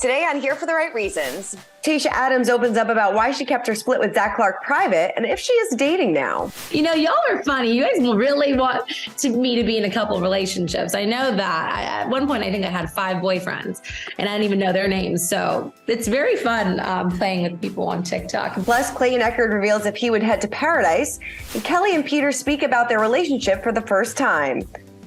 Today on Here for the Right Reasons, Tayshia Adams opens up about why she kept her split with Zach Clark private and if she is dating now. You know, y'all are funny. You guys really want me to be in a couple relationships. I know that. At one point, I think I had 5 boyfriends and I didn't even know their names. So it's very fun playing with people on TikTok. Plus, Clayton reveals if he would head to paradise, and Kelly and Peter speak about their relationship for the first time.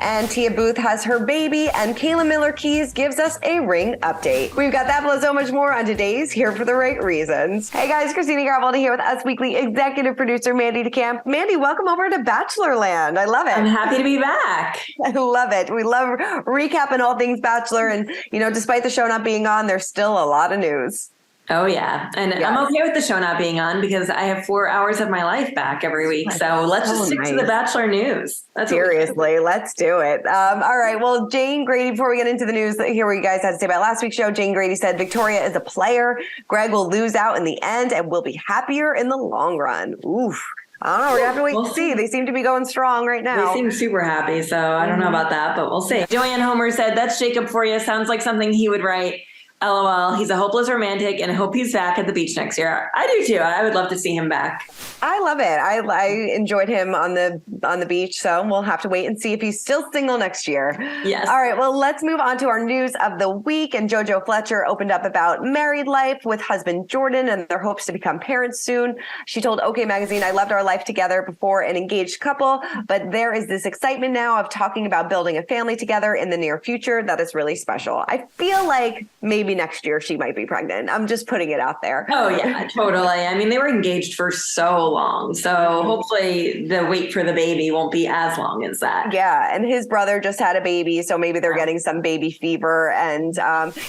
And Tia Booth has her baby, and Caelynn Miller-Keyes gives us a ring update. We've got that plus so much more on today's Here for the Right Reasons. Hey guys, Christina Garibaldi here with Us Weekly executive producer Mandy DeCamp. Mandy, welcome over to Bachelorland. I love it. I'm happy to be back. I love it. We love recapping all things Bachelor, and despite the show not being on, there's still a lot of news. Oh, yeah. And yes. I'm okay with the show not being on because I have 4 hours of my life back every week. So let's just stick to the Bachelor news. Seriously, let's do it. All right. Well, Jane Grady, before we get into the news, here what you guys had to say about last week's show. Jane Grady said Victoria is a player. Greg will lose out in the end and will be happier in the long run. Oof. I don't know. We're going to have to wait and see. They seem to be going strong right now. They seem super happy. So I don't know about that, but we'll see. Joanne Homer said, that's Jacob for you. Sounds like something he would write. LOL. He's a hopeless romantic and I hope he's back at the beach next year. I do too. I would love to see him back. I love it. I enjoyed him on the beach. So we'll have to wait and see if he's still single next year. Yes. All right. Well, let's move on to our news of the week. And JoJo Fletcher opened up about married life with husband Jordan and their hopes to become parents soon. She told OK Magazine, I loved our life together before an engaged couple, but there is this excitement now of talking about building a family together in the near future. That is really special. I feel like maybe next year she might be pregnant. I'm just putting it out there. Oh yeah, totally. I mean, they were engaged for so long. So hopefully the wait for the baby won't be as long as that. Yeah. And his brother just had a baby. So maybe they're getting some baby fever. And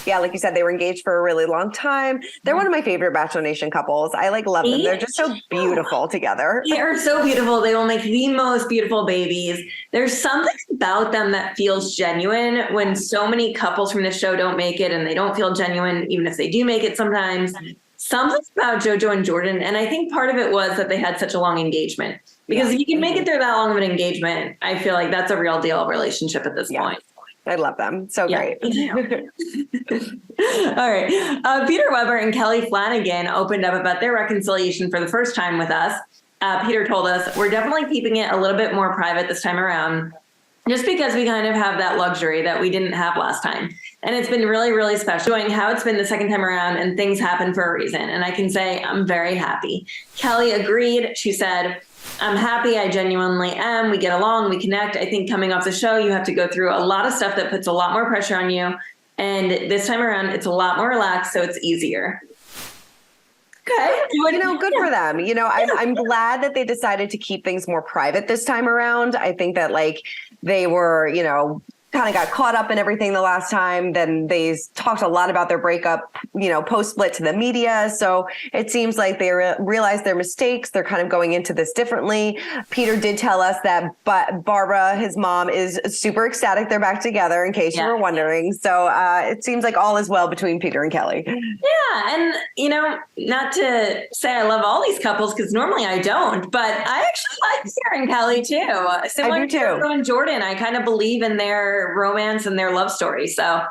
like you said, they were engaged for a really long time. They're one of my favorite Bachelor Nation couples. I love them. They're just so beautiful together. They are so beautiful. They will make the most beautiful babies. There's something about them that feels genuine when so many couples from the show don't make it and they don't feel genuine, even if they do make it sometimes. Something about Jojo and Jordan, and I think part of it was that they had such a long engagement. Because if you can make it through that long of an engagement, I feel like that's a real deal relationship at this point. I love them. So great. All right. Peter Weber and Kelly Flanagan opened up about their reconciliation for the first time with us. Peter told us, we're definitely keeping it a little bit more private this time around, just because we kind of have that luxury that we didn't have last time. And it's been really, really special showing how it's been the second time around and things happen for a reason. And I can say I'm very happy. Kelly agreed. She said, I'm happy. I genuinely am. We get along. We connect. I think coming off the show, you have to go through a lot of stuff that puts a lot more pressure on you. And this time around, it's a lot more relaxed, so it's easier. Okay. Good for them. I'm glad that they decided to keep things more private this time around. I think that they were, kind of got caught up in everything the last time. Then they talked a lot about their breakup, post-split to the media. So it seems like they realized their mistakes. They're kind of going into this differently. Peter did tell us that Barbara, his mom, is super ecstatic they're back together, in case you were wondering. So it seems like all is well between Peter and Kelly. Yeah. And, not to say I love all these couples, because normally I don't, but I actually like Sarah and Kelly too. Similar I do too. to Jojo and Jordan, I kind of believe in their romance and their love story. So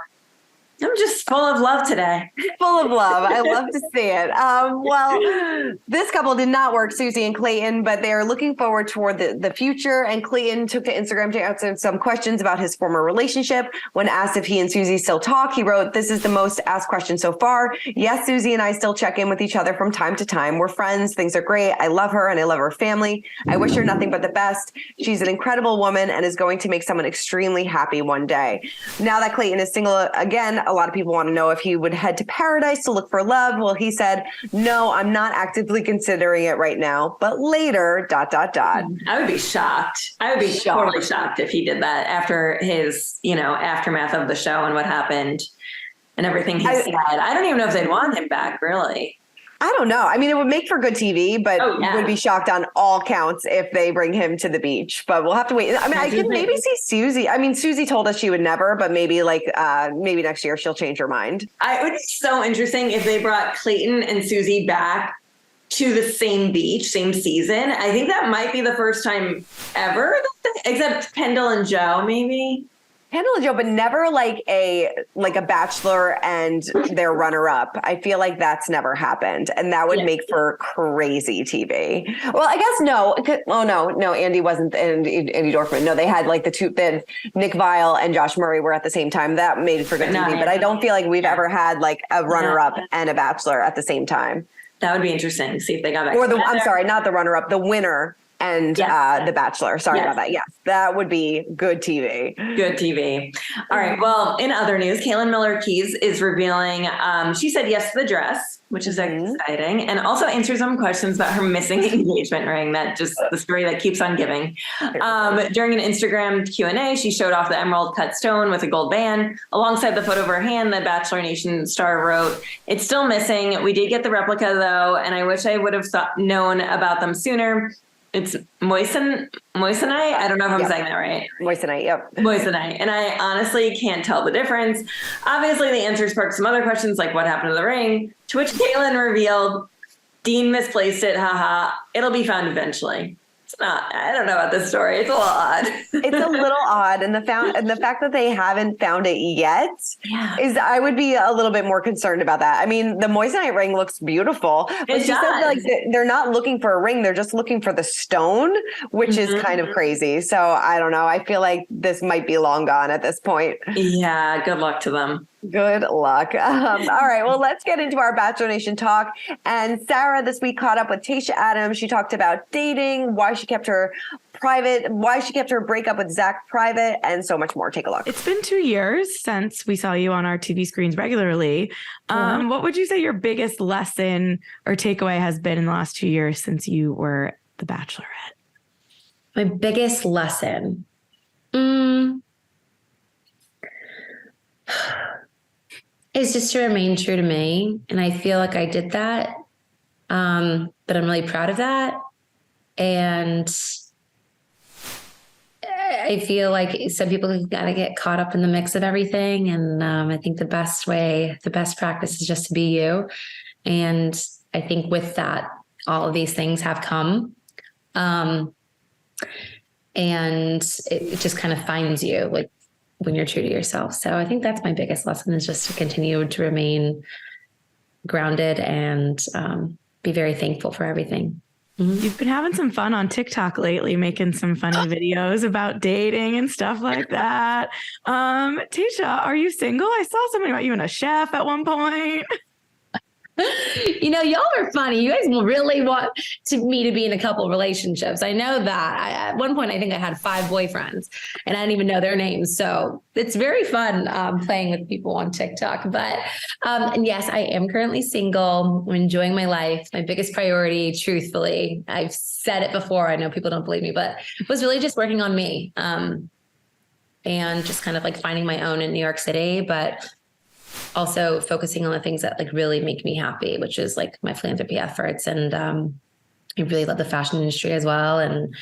I'm just full of love today. Full of love. I love to see it. Well, this couple did not work, Susie and Clayton, but they are looking forward toward the future. And Clayton took to Instagram to answer some questions about his former relationship. When asked if he and Susie still talk, he wrote, "This is the most asked question so far. Yes, Susie and I still check in with each other from time to time. We're friends. Things are great. I love her and I love her family. I wish her nothing but the best. She's an incredible woman and is going to make someone extremely happy one day." Now that Clayton is single again, a lot of people want to know if he would head to paradise to look for love. Well, he said, "No, I'm not actively considering it right now, but later, ... I would be shocked. I would be totally shocked if he did that after his, aftermath of the show and what happened and everything he said. I don't even know if they'd want him back, really. I don't know. I mean, it would make for good TV, but would be shocked on all counts if they bring him to the beach. But we'll have to wait. I mean, I could maybe see Susie. I mean, Susie told us she would never, but maybe maybe next year she'll change her mind. It would be so interesting if they brought Clayton and Susie back to the same beach, same season. I think that might be the first time ever, except Kendall and Joe, maybe. Handle a Joe, but never like a Bachelor and their runner-up. I feel like that's never happened, and that would make for crazy TV. Well, I guess no. Oh no, Andy wasn't. Andy Dorfman. No, they had like then Nick Viall and Josh Murray were at the same time. That made for good TV. But I don't feel like we've ever had like a runner-up and a Bachelor at the same time. That would be interesting. See if they got back. Or I'm sorry, not the runner-up, the winner. And the Bachelor. Sorry about that. Yes, that would be good TV. Good TV. All right. Well, in other news, Caelynn Miller-Keys is revealing she said yes to the dress, which is exciting, and also answer some questions about her missing engagement ring. That just the story that keeps on giving. During an Instagram Q&A, she showed off the emerald cut stone with a gold band alongside the photo of her hand. The Bachelor Nation star wrote, "It's still missing. We did get the replica though, and I wish I would have known about them sooner." It's moissanite. I don't know if I'm saying that right. Moissanite, yep. Moissanite. And I honestly can't tell the difference. Obviously, the answer sparked some other questions like what happened to the ring, to which Caelynn revealed, Dean misplaced it, haha. It'll be found eventually. It's not, I don't know about this story. It's a little odd. It's a little odd. And the fact that they haven't found it yet is, I would be a little bit more concerned about that. I mean, the moissanite ring looks beautiful, but she said like they're not looking for a ring. They're just looking for the stone, which is kind of crazy. So I don't know. I feel like this might be long gone at this point. Yeah. Good luck to them. Good luck. All right. Well, let's get into our Bachelor Nation talk. And Sarah this week caught up with Tayshia Adams. She talked about dating, why she kept her private, why she kept her breakup with Zach private, and so much more. Take a look. It's been 2 years since we saw you on our TV screens regularly. What would you say your biggest lesson or takeaway has been in the last 2 years since you were the Bachelorette? My biggest lesson. Is just to remain true to me. And I feel like I did that. But I'm really proud of that. And I feel like some people got to get caught up in the mix of everything. And I think the best practice is just to be you. And I think with that, all of these things have come. And it just kind of finds you like when you're true to yourself. So I think that's my biggest lesson, is just to continue to remain grounded and be very thankful for everything. You've been having some fun on TikTok lately, making some funny videos about dating and stuff like that. Tayshia, are you single? I saw something about you and a chef at one point. You know, y'all are funny. You guys really want me to be in a couple relationships. I know that. At one point, I think I had 5 boyfriends and I didn't even know their names. So it's very fun playing with people on TikTok. But and yes, I am currently single. I'm enjoying my life. My biggest priority, truthfully, I've said it before. I know people don't believe me, but it was really just working on me and just kind of like finding my own in New York City. But also focusing on the things that like really make me happy, which is like my philanthropy efforts. And I really love the fashion industry as well, and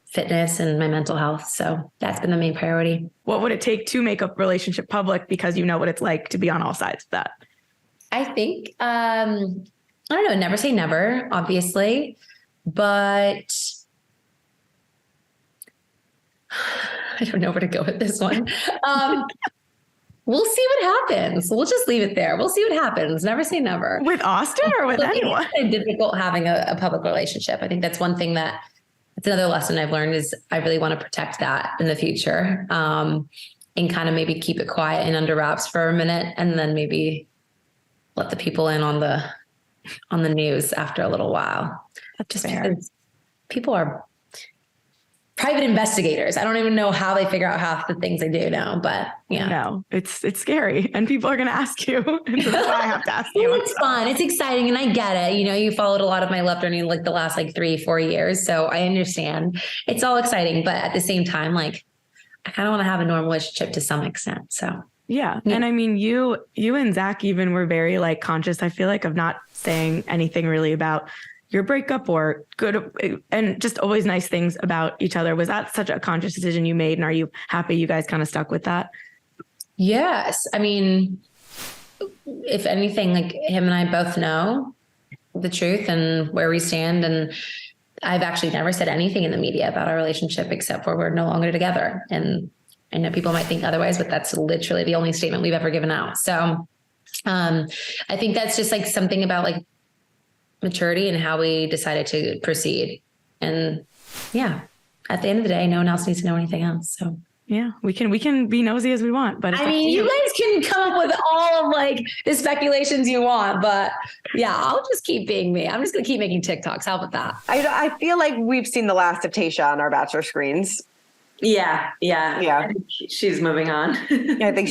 fitness and my mental health. So that's been the main priority. What would it take to make a relationship public? Because you know what it's like to be on all sides of that. I think, I don't know, never say never, obviously, but I don't know where to go with this one. We'll see what happens. We'll just leave it there. We'll see what happens. Never say never. With Austin or with anyone? It's difficult having a public relationship. I think that's one thing it's another lesson I've learned, is I really want to protect that in the future, and kind of maybe keep it quiet and under wraps for a minute, and then maybe let the people in on the news after a little while. That's just fair. because people are private investigators. I don't even know how they figure out half the things they do now, but yeah. No, it's scary, and people are going to ask you. And so that's why I have to ask you. It's fun. It's exciting. And I get it. You know, you followed a lot of my love journey like the last like 3-4 years. So I understand it's all exciting, but at the same time, like I kind of want to have a normal relationship to some extent. So yeah. And I mean, you and Zach even were very like conscious, I feel like, of not saying anything really about your breakup or good, and just always nice things about each other. Was that such a conscious decision you made? And are you happy you guys kind of stuck with that? Yes. I mean, if anything, like him and I both know the truth and where we stand. And I've actually never said anything in the media about our relationship except for we're no longer together. And I know people might think otherwise, but that's literally the only statement we've ever given out. So I think that's just like something about like maturity and how we decided to proceed. And yeah, at the end of the day, no one else needs to know anything else. So yeah, we can be nosy as we want, but I mean, you guys can come up with all of like the speculations you want, but yeah, I'll just keep being me. I'm just going to keep making TikToks. How about that? I feel like we've seen the last of Tayshia on our Bachelor screens. Yeah. I think she's moving on. I think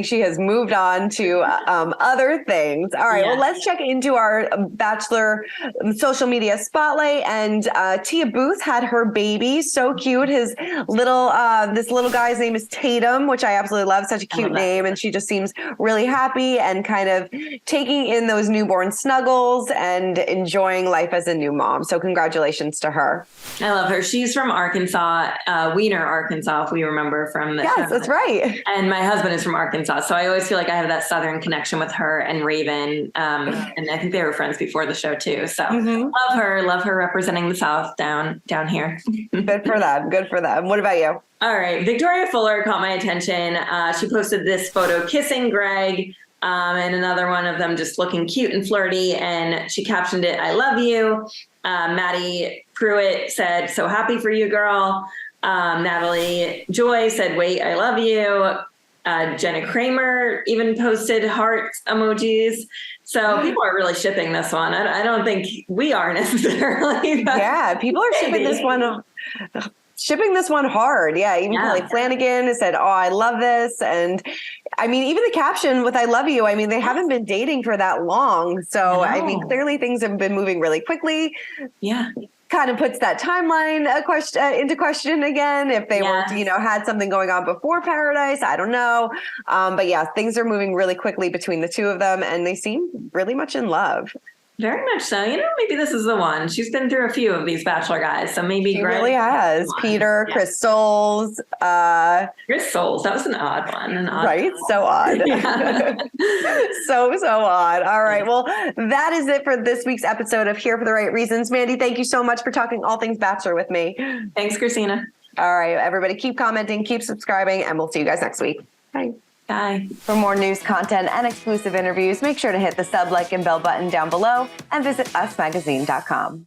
she has moved on to other things. All right, well, let's check into our Bachelor social media spotlight. And Tia Booth had her baby, so cute. His little this little guy's name is Tatum, which I absolutely love. Such a cute name, and she just seems really happy and kind of taking in those newborn snuggles and enjoying life as a new mom. So congratulations to her. I love her. She's from Arkansas, Wiener, Arkansas, if we remember from the Yes, that's right. And my husband is from Arkansas, so I always feel like I have that Southern connection with her and Raven. And I think they were friends before the show too. So love her representing the South down here. Good for them. Good for them. What about you? All right, Victoria Fuller caught my attention. She posted this photo kissing Greg. And another one of them just looking cute and flirty. And she captioned it, "I love you." Maddie Pruitt said, "So happy for you, girl." Natalie Joy said, "Wait, I love you." Jenna Kramer even posted heart emojis. So people are really shipping this one. I don't think we are necessarily. Yeah, people are shipping this one. Shipping this one hard. Yeah. Even Kelly Flanagan said, "Oh, I love this." And I mean, even the caption with "I love you," I mean, they haven't been dating for that long. So, I mean, clearly things have been moving really quickly. Yeah. Kind of puts that timeline into question again. If they were, had something going on before Paradise, I don't know. But yeah, things are moving really quickly between the two of them, and they seem really much in love. Very much so. Maybe this is the one. She's been through a few of these Bachelor guys, so maybe she really has. Peter, Chris Soules. Chris Soules. That was an odd one. Right? So odd. so odd. All right. Well, that is it for this week's episode of Here for the Right Reasons. Mandy, thank you so much for talking all things Bachelor with me. Thanks, Christina. All right, everybody, keep commenting, keep subscribing, and we'll see you guys next week. Bye. Bye. For more news, content, and exclusive interviews, make sure to hit the sub, like, and bell button down below and visit usmagazine.com.